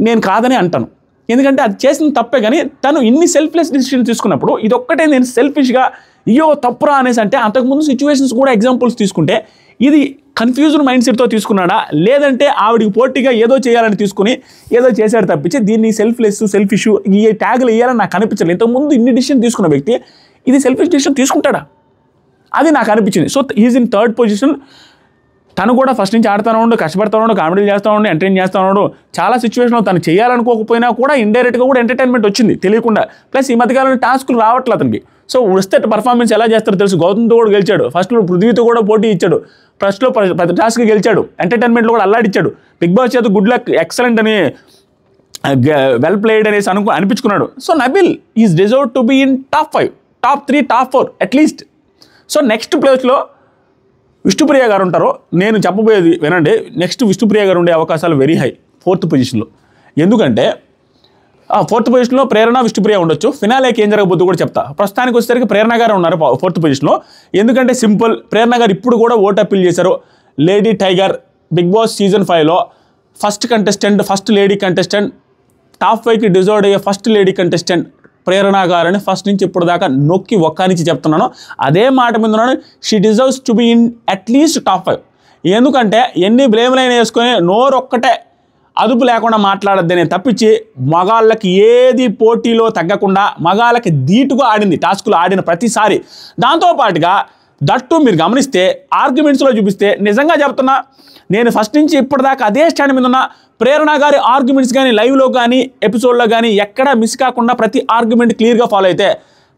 నేను కాదని అంటాను. ఎందుకంటే అది చేసిన తప్పే. కానీ తను ఇన్ని సెల్ఫ్లెస్ డిసిషన్ తీసుకున్నప్పుడు ఇదొక్కటే నేను సెల్ఫిష్గా అయ్యో తప్పురా అనేసి అంటే అంతకుముందు సిచ్యువేషన్స్ కూడా ఎగ్జాంపుల్స్ తీసుకుంటే ఇది కన్ఫ్యూజ్డ్ మైండ్ సెట్తో తీసుకున్నాడా, లేదంటే ఆవిడికి పోటీగా ఏదో చేయాలని తీసుకుని ఏదో చేశాడు తప్పించి దీన్ని సెల్ఫిష్ ఈ ట్యాగులు వేయాలని నాకు అనిపించలేదు. ఇంతకుముందు ఇన్ని డిసిషన్ తీసుకున్న వ్యక్తి ఇది సెల్ఫిష్ డిసిషన్ తీసుకుంటాడా, అది నాకు అనిపించింది. So is in third position. తను కూడా ఫస్ట్ నుంచి ఆడుతూ ఉండు, కష్టపడతా ఉండు, కామెడీలు చేస్తూ ఉండు, ఎంటర్టైన్ చేస్తూ ఉండు. చాలా సిచ్యువేషన్లో తను చేయాలనుకోకపోయినా కూడా ఇండైరెక్ట్గా కూడా ఎంటర్టైన్మెంట్ వచ్చింది తెలియకుండా. ప్లస్ ఈ మధ్యకాలంలో టాస్కులు రావట్లేదు అతనికి. సో వస్తే పర్ఫార్మెన్స్ ఎలా చేస్తారో తెలుసు. గౌతమ్తో కూడా గెలిచాడు, ఫస్ట్లో పృథ్వీతో కూడా పోటీ ఇచ్చాడు, ఫస్ట్లో 10 టాస్క్ గెలిచాడు, ఎంటర్టైన్మెంట్లో కూడా అల్లాడిచ్చాడు. బిగ్ బాస్ చేత గుడ్ లక్, ఎక్సలెంట్ అని, వెల్ ప్లేడ్ అనేసి అనిపించుకున్నాడు. So Nabeel is deserve to be in top 5, top 3, top 4 at least. So next ప్లేస్లో విష్ణుప్రియ గారు ఉంటారు. నేను చెప్పబోయేది వినండి. నెక్స్ట్ విష్ణుప్రియ గారు ఉండే అవకాశాలు వెరీ హై 4th పొజిషన్లో. ఎందుకంటే 4th పొజిషన్లో ప్రేరణ, విష్ణుప్రియ ఉండొచ్చు. ఫినాలేకి ఏం జరగబోద్దు కూడా చెప్తా. ప్రస్తుతానికి వచ్చేసరికి ప్రేరణ గారు ఉన్నారు 4th పొజిషన్లో. ఎందుకంటే సింపుల్, ప్రేరణ గారు ఇప్పుడు కూడా ఓట్ అప్పీల్ చేశారు. Lady tiger Bigg Boss season 5లో ఫస్ట్ లేడీ కంటెస్టెంట్, టాప్ 5కి డిజర్వ్ అయ్యే ఫస్ట్ లేడీ కంటెస్టెంట్ ప్రేరణ గారని ఫస్ట్ నుంచి ఇప్పుడు దాకా నొక్కి ఒక్కనిచ్చి చెప్తున్నాను. అదే మాట మీద ఉన్నాను. She deserves to be in at least top 5. ఎందుకంటే ఎన్ని బ్లేమ్లైన వేసుకొని నోరొక్కటే అదుపు లేకుండా మాట్లాడద్దని తప్పించి మగాళ్ళకి ఏది పోటీలో తగ్గకుండా మగాళ్ళకి ధీటుగా ఆడింది టాస్కులు ఆడిన ప్రతిసారి. దాంతోపాటుగా దట్టు మీరు గమనిస్తే ఆర్గ్యుమెంట్స్లో చూపిస్తే నిజంగా చెప్తున్నా, నేను ఫస్ట్ నుంచి ఇప్పటిదాకా అదే స్టాండ్ మీద ఉన్న. ప్రేరణ గారి ఆర్గ్యుమెంట్స్ కానీ లైవ్లో కానీ ఎపిసోడ్లో కానీ ఎక్కడా మిస్ కాకుండా ప్రతి ఆర్గ్యుమెంట్ క్లియర్గా ఫాలో అయితే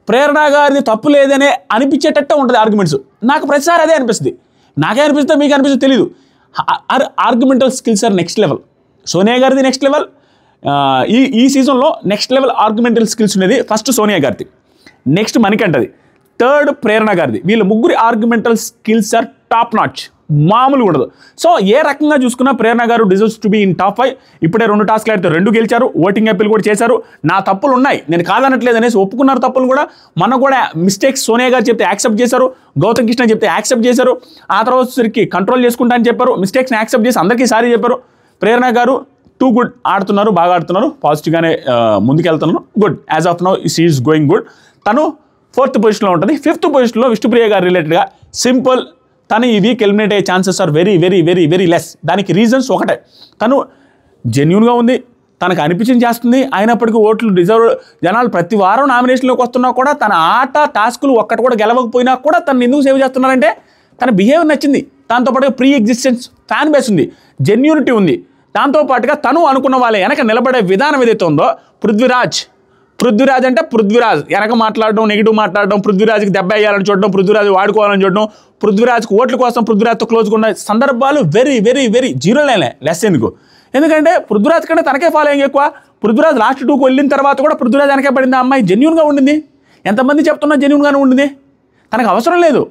ప్రేరణ గారిది తప్పు లేదనే అనిపించేటట్టు ఉంటుంది ఆర్గ్యుమెంట్స్. నాకు ప్రతిసారి అదే అనిపిస్తుంది. నాకే అనిపిస్తే మీకు అనిపిస్తే తెలీదు. Argumental skills are next level. Sonia గారిది నెక్స్ట్ లెవెల్. ఈ సీజన్లో నెక్స్ట్ లెవెల్ ఆర్గ్యుమెంటల్ స్కిల్స్ ఉండేది ఫస్ట్ సోనియా గారిది, నెక్స్ట్ మణికంఠది, థర్డ్ ప్రేరణ గారిది. వీళ్ళ ముగ్గురి argumental skills are top notch. మామూలుగా ఉండదు. సో ఏ రకంగా చూసుకున్నా Prerana garu deserves to be in top 5. ఇప్పుడే 2 టాస్క్లు ఆడితే 2 గెలిచారు. ఓటింగ్ అప్పీల్ కూడా చేశారు. నా తప్పులు ఉన్నాయి, నేను కాదనట్లేదు అనేసి ఒప్పుకున్నారు తప్పులు కూడా. మన కూడా మిస్టేక్స్ సోనియా గారు చెప్తే యాక్సెప్ట్ చేశారు, గౌతమ్ కృష్ణ చెప్తే యాక్సెప్ట్ చేశారు. ఆ తర్వాత సరికి కంట్రోల్ చేసుకుంటా అని చెప్పారు, మిస్టేక్స్ని యాక్సెప్ట్ చేసి అందరికీ సారీ చెప్పారు. ప్రేరణ గారు టూ గుడ్ ఆడుతున్నారు, బాగా ఆడుతున్నారు, పాజిటివ్గానే ముందుకెళ్తున్నారు. Good, as of now she is going good. తను 4th పొజిషన్లో ఉంటుంది. 5th పొజిషన్లో విష్ణుప్రియ గారు రిలేటెడ్గా సింపుల్, తను ఈ వీక్ ఎలిమినేట్ అయ్యే chances are very very very very less. దానికి రీజన్స్ ఒకటే, తను జెన్యూన్గా ఉంది, తనకు అనిపించింది చేస్తుంది, అయినప్పటికీ ఓట్లు డిజర్వ్. జనాలు ప్రతి వారం నామినేషన్లోకి వస్తున్నా కూడా తన ఆట టాస్కులు ఒక్కటి కూడా గెలవకపోయినా కూడా తను ఎందుకు సేవ్ చేస్తున్నారంటే తన బిహేవియర్ నచ్చింది. దాంతోపాటుగా ప్రీ ఎగ్జిస్టెన్స్ ఫ్యాన్ బేస్ ఉంది, జెన్యూనిటీ ఉంది. దాంతోపాటుగా తను అనుకున్న వాళ్ళ వెనక నిలబడే విధానం ఏదైతే ఉందో, పృథ్వీరాజ్ అంటే పృథ్వీరాజ్ వెనక మాట్లాడడం, నెగిటివ్ మాట్లాడడం, పృథ్వీరాజ్కి దెబ్బ వేయాలని చూడడం, పృథ్వీరాజ్ వాడుకోవాలని చూడడం, పృథ్వీరాజ్కి ఓట్ల కోసం పృథ్వీరాజ్తో క్లోజ్గా ఉన్న సందర్భాలు వెరీ వెరీ వెరీ జీరో లైన్లే. లెస్ ఎందుకు, ఎందుకంటే పృథ్వీరాజ్ కంటే తనకే ఫాలోయింగ్ ఎక్కువ. పృథ్వీరాజ్ లాస్ట్ 2కు వెళ్ళిన తర్వాత కూడా పృథ్వీరాజ్ వెనకే పడింది. ఆ అమ్మాయి జెన్యూన్గా ఉండింది, ఎంతమంది చెప్తున్నా జెన్యూన్గానే ఉండింది, తనకు అవసరం లేదు.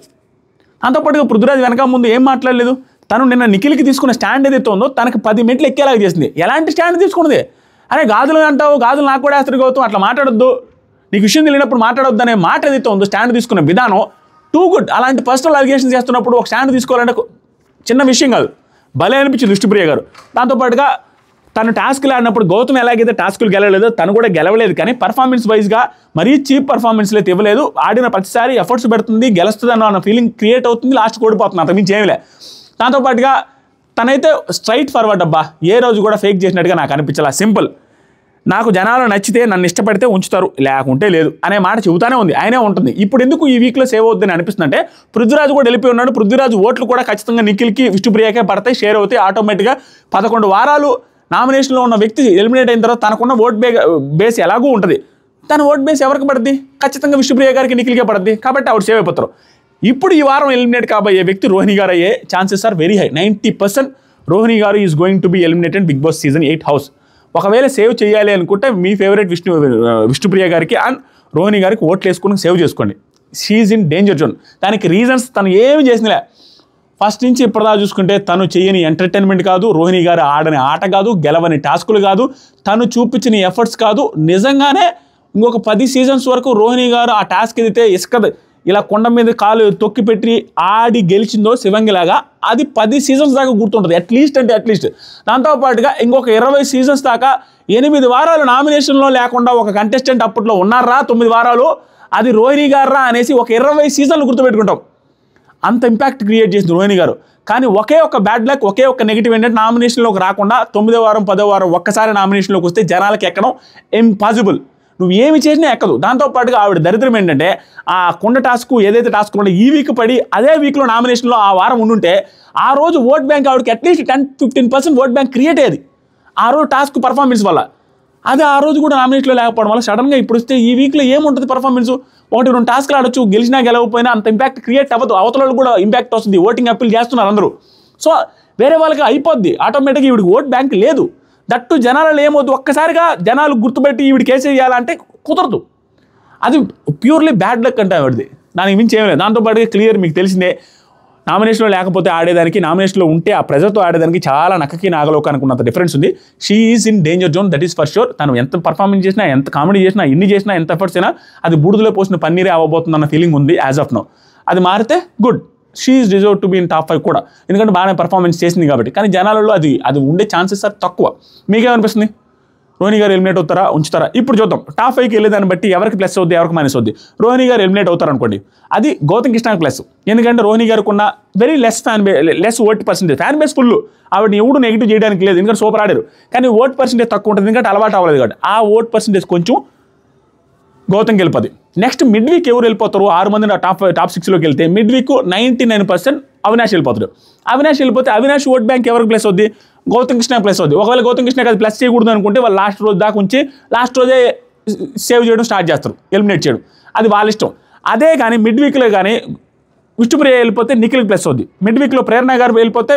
దాంతోపాటుగా పృథ్వీరాజ్ వెనక ముందు ఏం మాట్లాడలేదు. తను నిన్న నిఖిల్కి తీసుకున్న స్టాండ్ ఏదైతే ఉందో తనకు 10 మెట్లు ఎక్కేలాగా చేసింది. ఎలాంటి స్టాండ్ తీసుకున్నది? అరే గాజులు అంటావు, గాజులు నాకు కూడా వేస్తారు గౌతమ్, అట్లా మాట్లాడొద్దు, నీకు విషయం తెలియనప్పుడు మాట్లాడొద్దు అనే మాట ఏదైతే ఉందో స్టాండ్ తీసుకున్న విధానం టూ గుడ్. అలాంటి పర్సనల్ అలిగేషన్స్ చేస్తున్నప్పుడు ఒక స్టాండ్ తీసుకోవాలంటే చిన్న విషయం కాదు, భలే అనిపించింది విష్ణుప్రియ గారు. దాంతోపాటుగా తను టాస్క్లు ఆడినప్పుడు గౌతమ్ ఎలాగైతే టాస్కులు గెలవలేదో తను కూడా గెలవలేదు, కానీ పర్ఫార్మెన్స్ వైజ్గా మరీ చీప్ పర్ఫార్మెన్స్లు అయితే ఇవ్వలేదు. ఆడిన ప్రతిసారి ఎఫర్ట్స్ పెడుతుంది, గెలుస్తుంది అన్న ఫీలింగ్ క్రియేట్ అవుతుంది, లాస్ట్ ఓడిపోతుంది, అంతకుమించి ఏమిలే. దాంతోపాటుగా తనైతే స్ట్రైట్ ఫార్వర్డ్ అబ్బా, ఏ రోజు కూడా ఫేక్ చేసినట్టుగా నాకు అనిపించాల. సింపుల్, నాకు జనాలు నచ్చితే నన్ను ఇష్టపడితే ఉంచుతారు, లేకుంటే లేదు అనే మాట చెబుతానే ఉంది, ఆయనే ఉంటుంది. ఇప్పుడు ఎందుకు ఈ వీక్లో సేవ్ అవుతుందని అనిపిస్తుంది అంటే పృథ్వీరాజ్ కూడా వెళ్ళిపోయి ఉన్నాడు. పృథ్వీరాజ్ ఓట్లు కూడా ఖచ్చితంగా నిఖిల్కి విష్ణుప్రియకే పడతాయి, షేర్ అవుతాయి ఆటోమేటిక్గా. 11 వారాలు నామినేషన్లో ఉన్న వ్యక్తి ఎలిమినేట్ అయిన తర్వాత తనకున్న ఓట్ బేస్ ఎలాగూ ఉంటుంది. తన ఓట్ బేస్ ఎవరికి పడుతుంది? ఖచ్చితంగా విష్ణుప్రియ గారికి, నిఖిల్కే పడుతుంది, కాబట్టి ఆవిడ సేవ్ అయిపోతారు. ఇప్పుడు ఈ వారం ఎలిమినేట్ కాబోయే వ్యక్తి రోహిణి గారు అయ్యే chances are very high. 90% Rohini garu is going to be eliminated Bigg Boss season 8 house. ఒకవేళ సేవ్ చేయాలి అనుకుంటే మీ ఫేవరెట్ విష్ణుప్రియ గారికి అండ్ రోహిణి గారికి ఓట్లు వేసుకుని సేవ్ చేసుకోండి. She is in danger zone. దానికి రీజన్స్ తను ఏమి చేసినలే. ఫస్ట్ నుంచి ఇప్పటిదా చూసుకుంటే తను చేయని ఎంటర్టైన్మెంట్ కాదు, రోహిణి గారు ఆడని ఆట కాదు, గెలవని టాస్కులు కాదు, తను చూపించిన ఎఫర్ట్స్ కాదు. నిజంగానే ఇంకొక 10 సీజన్స్ వరకు రోహిణి గారు ఆ టాస్క్ ఏదైతే ఇసుక ఇలా కొండ మీద కాలు తొక్కి పెట్టి ఆడి గెలిచిందో శివంగిలాగా, అది 10 సీజన్స్ దాకా గుర్తుంటుంది అట్లీస్ట్. దాంతోపాటుగా ఇంకొక 20 సీజన్స్ దాకా 8 వారాలు నామినేషన్లో లేకుండా ఒక కంటెస్టెంట్ అప్పట్లో ఉన్నారా 9 వారాలు, అది రోహిణి గారా అనేసి ఒక 20 సీజన్లు గుర్తుపెట్టుకుంటాం. అంత ఇంపాక్ట్ క్రియేట్ చేసింది రోహిణి గారు. కానీ ఒకే ఒక బ్యాడ్ లక్, ఒకే ఒక నెగిటివ్ ఏంటంటే నామినేషన్లోకి రాకుండా 9వ వారం 10వ వారం ఒక్కసారి నామినేషన్లోకి వస్తే జనాలకి ఎక్కడం ఇంపాసిబుల్. నువ్వు ఏమి చేసినా ఎక్కదు. దాంతోపాటుగా ఆవిడ దరిద్రం ఏంటంటే ఆ కొండ టాస్క్ ఏదైతే టాస్క్ ఉంటే ఈ వీక్ పడి అదే వీక్లో నామినేషన్లో ఆ వారం ఉండుంటే ఆ రోజు ఓట్ బ్యాంక్ ఆవిడకి అట్లీస్ట్ 10-15% ఓట్ బ్యాంక్ క్రియేట్ అయ్యేది ఆ రోజు టాస్క్ పర్ఫార్మెన్స్ వల్ల. అది ఆ రోజు కూడా నామినేషన్లో లేకపోవడం వల్ల సడన్గా ఇప్పుడు వస్తే ఈ వీక్లో ఏముంటుంది పర్ఫార్మెన్స్? 1-2 టాస్క్లు ఆడొచ్చు, గెలిచినా గెలవకపోయినా అంత ఇంపాక్ట్ క్రియేట్ అవ్వదు. అవతల వాళ్ళు కూడా ఇంపాక్ట్ వస్తుంది, ఓటింగ్ అప్పీల్ చేస్తున్నారు అందరూ. సో వేరే వాళ్ళకి అయిపోద్ది ఆటోమేటిక్గా, ఈవిడికి ఓట్ బ్యాంక్ లేదు. దట్టు జనాలలో ఏమవుతుంది, ఒక్కసారిగా జనాలు గుర్తుపెట్టి ఈవిడ కేసు చేయాలంటే కుదరదు. అది ప్యూర్లీ బ్యాడ్ లక్ అంటే ఆవిడది, దానికి మించి ఏం లేదు. దాంతోపాటుగా క్లియర్ మీకు తెలిసిందే, నామినేషన్లో లేకపోతే ఆడేదానికి, నామినేషన్లో ఉంటే ఆ ప్రెజర్తో ఆడేదానికి చాలా నక్కకి నాగలోకానికి ఉన్నంత డిఫరెన్స్ ఉంది. She is in danger zone, that is for sure. తను ఎంత పర్ఫార్మెన్స్ చేసినా, ఎంత కామెడీ చేసినా, ఎన్ని చేసినా, ఎంత ఎఫర్ట్స్ అయినా అది బూడిదలో పోసిన పన్నీరే అవ్వబోతుంది అన్న ఫీలింగ్ ఉంది యాజ్ ఆఫ్ నౌ. అది మారితే good, she is deserve to be in top 5 కూడా, ఎందుకంటే బాగానే పర్ఫార్మెన్స్ చేసింది కాబట్టి. కానీ జనాలలో అది ఉండే ఛాన్సెస్ తక్కువ. మీకేమనిపిస్తుంది? రోహిణి గారు ఎలిమినేట్ అవుతారా, ఉంచుతారా? ఇప్పుడు చూద్దాం. టాప్ 5కి వెళ్ళేదాన్ని బట్టి ఎవరికి ప్లస్ అవుద్ది, ఎవరికి మైనస్ అవుద్ది. రోహిణి గారు ఎలిమినేట్ అవుతారు అనుకోండి, అది గౌతమ్ కృష్ణకి ప్లస్. ఎందుకంటే రోహిణి గారికి ఉన్న very less vote percentage, fan base full, ఆవిడ ఎవడు నెగిటివ్ చేయడానికి లేదు, ఎందుకంటే సూపర్ ఆడారు. కానీ ఓట్ పర్సెంటేజ్ తక్కువ ఉంటుంది, ఎందుకంటే అలవాటు అవ్వలేదు కాబట్టి. ఆ ఓట్ పర్సెంటేజ్ కొంచెం గౌతమ్కి వెళ్ళిపోద్ది. నెక్స్ట్ మిడ్ వీక్ ఎవరు వెళ్ళిపోతారు? 6 మంది టాప్ 6లోకి వెళ్తే మిడ్ వీక్ 99% అవినాష్ వెళ్ళిపోతాడు. అవినాష్ వెళ్ళిపోతే అవినాష్ ఓట్ బ్యాంక్ ఎవరికి ప్లస్ అవుద్ది? గౌతమ్ కృష్ణ ప్లస్ అవుద్ది. ఒకవేళ గౌతమ్ కృష్ణకి అది ప్లస్ చేయకూడదు అనుకుంటే వాళ్ళు లాస్ట్ రోజు దాకా ఉంచి లాస్ట్ రోజే సేవ్ చేయడం స్టార్ట్ చేస్తారు, ఎలిమినేట్ చేయడం, అది వాళ్ళ ఇష్టం. అదే కానీ మిడ్ వీక్లో కానీ విష్ణుప్రియ వెళ్ళిపోతే నిఖిల్కి ప్లస్ అవుద్ది. మిడ్ వీక్లో ప్రేరణ గారు వెళ్ళిపోతే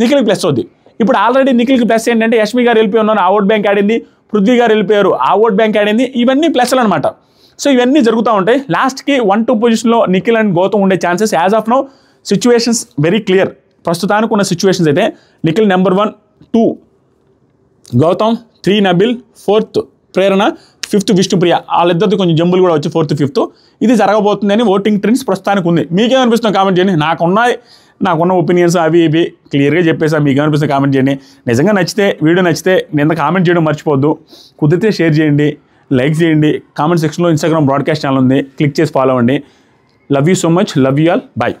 నిఖిల్కి ప్లస్ అవుద్ది. ఇప్పుడు ఆల్రెడీ నిఖిల్కి ప్లస్ ఏంటంటే యష్మి గారు వెళ్ళిపోయి ఉన్నారు, ఆ ఓట్ బ్యాంక్ ఆడింది. పృథ్వీ గారు వెళ్ళిపోయారు, ఆ ఓట్ బ్యాంక్ ఆడింది. ఇవన్నీ ప్లస్లు అనమాట. సో ఇవన్నీ జరుగుతూ ఉంటాయి. లాస్ట్కి 1-2 పొజిషన్లో నిఖిల్ అండ్ గౌతమ్ ఉండే chances as of now situations very clear. ప్రస్తుతానికి ఉన్న సిచ్యువేషన్స్ అయితే నిఖిల్ నెంబర్ 1, 2 గౌతమ్, 3 నబిల్, 4th ప్రేరణ, 5th విష్ణుప్రియ. వాళ్ళిద్దరిది కొంచెం జంబులు కూడా వచ్చి 4th, 5th ఇది జరగబోతుందని ఓటింగ్ ట్రెండ్స్ ప్రస్తుతానికి ఉంది. మీకేమనిపిస్తుందో కామెంట్ చేయండి. నాకున్న ఒపీనియన్స్ అవి ఇవి క్లియర్గా చెప్పేసా. మీకు ఏమనిపిస్తుంది కామెంట్ చేయండి. నిజంగా నచ్చితే వీడియో నచ్చితే నేను కామెంట్ చేయడం మర్చిపోద్దు. కుదిరితే షేర్ చేయండి, లైక్ చేయండి. కామెంట్ సెక్షన్లో ఇన్స్టాగ్రామ్ బ్రాడ్కాస్ట్ ఛానల్ ఉంది, క్లిక్ చేసి ఫాలో అవ్వండి. Love you so much, love you all, bye.